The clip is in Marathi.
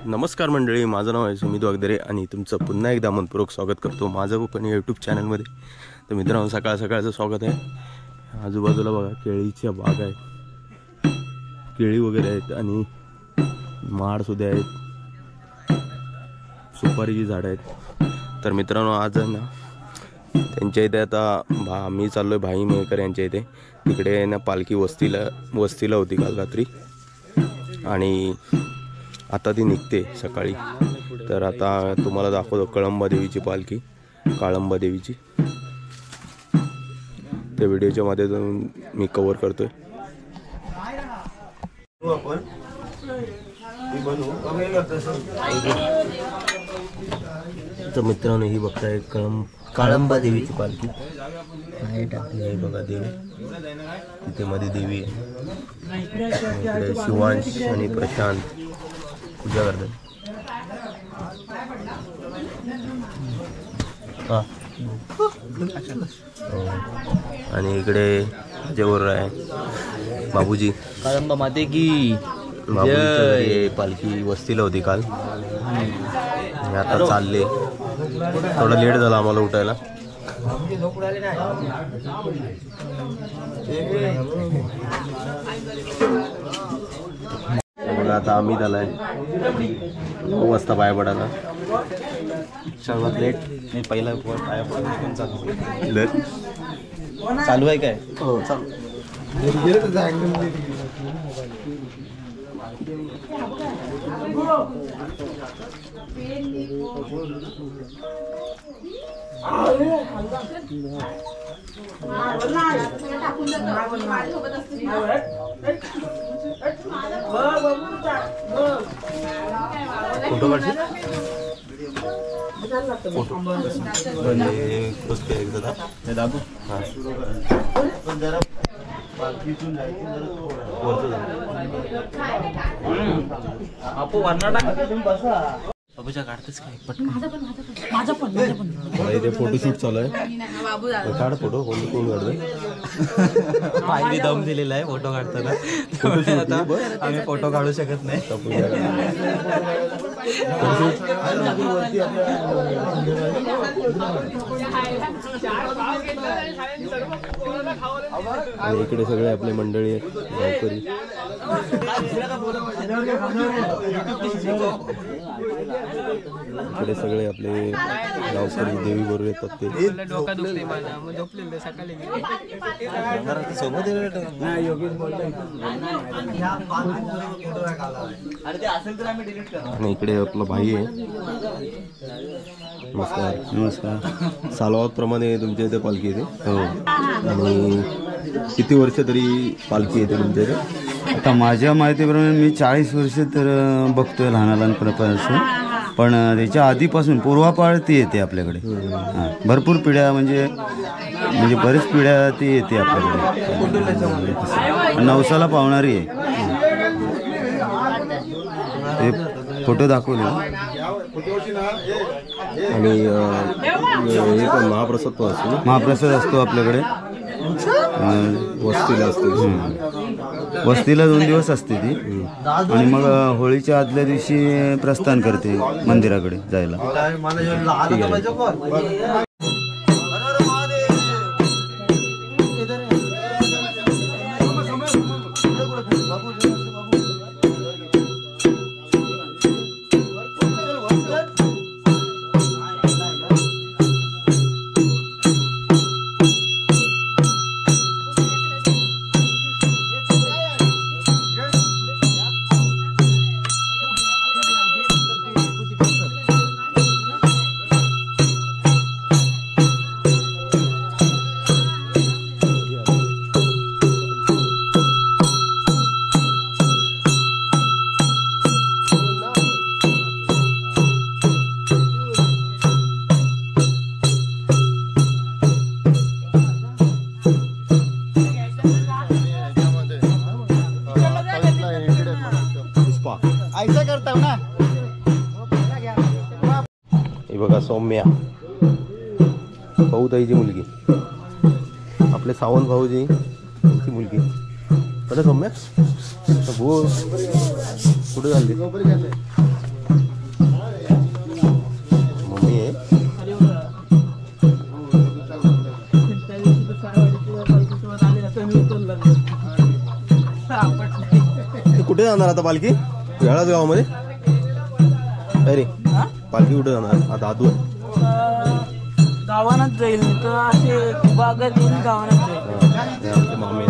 नमस्कार मंडळी, माझं नाव आहे सुमित वागदरे आणि तुमचं पुन्हा एकदा मनपूर्वक स्वागत करतो माझं पण यूट्यूब चॅनलमध्ये। तर मित्रांनो, सकाळ सकाळचं स्वागत आहे। आजूबाजूला बघा केळीच्या बाग आहेत, केळी वगैरे आहेत आणि माड सुद्धा आहेत, सुपारीची झाडं आहेत। तर मित्रांनो, आज ना त्यांच्या इथे आता मी चाललोय भाई मेकर यांच्या इथे। तिकडे ना पालखी वस्तीला होती काल रात्री आणि आता ती निघते सकाळी। तर आता तुम्हाला दाखवतो कळंबा देवीची पालखी, काळंबा देवीची। त्या व्हिडिओच्या माध्यमातून मी कव्हर करतोय। तर मित्रांनो, ही बघताय काळंबा देवीची पालखी आहे। बघा देवी, तिथे मध्ये देवी आहे। इकडे शिवांश आणि प्रशांत पूजा करतात। आणि इकडे जेवर आहे बाबूजी, काळंबा माते की बाबूजी पालखी वस्तीला होती काल, आता चालले। थोडा लेट झाला आम्हाला उठायला। आता आम्ही झालाय 9 वाजता पाया पडायला। सर्वात लेट मी पहिला पाया पडून चालू आहे काय? हो चालू। फोटो काढशील? दाबू बाबूच्या काढतेच काय इथे फोटोशूट चालू आहे। काढ फोटो, कोण काढतोय? पाहिली दम दिलेला आहे फोटो काढताना, आता आम्ही फोटो काढू शकत नाही। आणि इकडे सगळे आपले मंडळी आहेत, गावकरी। इकडे सगळे आपले गावकरी देवी बरोबर येतात ते। आणि इकडे आपला भाई आहे। नमस्कार। नमस्कार। सालवात प्रमाणे तुमच्या इथे पालखी येते? हो। आणि किती वर्ष तरी पालखी येते तुमच्या इथे? आता माझ्या माहितीप्रमाणे मी 40 वर्ष तर बघतोय लहानपणापासून, पण त्याच्या आधीपासून पूर्वापार ती येते आपल्याकडे। भरपूर पिढ्या म्हणजे बरेच पिढ्या ती येते आपल्याकडे, नवसाला पावणारी आहे। फोटो दाखवले। आणि हे पण महाप्रसाद पण असतो? महाप्रसाद असतो आपल्याकडे, वस्तीला असते। वस्तीला 2 दिवस असते ती, आणि मग होळीच्या आदल्या दिवशी प्रस्थान करते मंदिराकडे जायला। हे बघा सौम्या, भाऊताईची मुलगी, आपले सावंत भाऊजी ची मुलगी। बरं सौम्या, कुठे झाली? कुठे जाणार आता पालखी? वेळाच गावामध्ये अरे पालखी कुठे जाणार आता? दादू गावानच जाईल तर असे बागत येऊन गावानच जाईल. आमचे मामे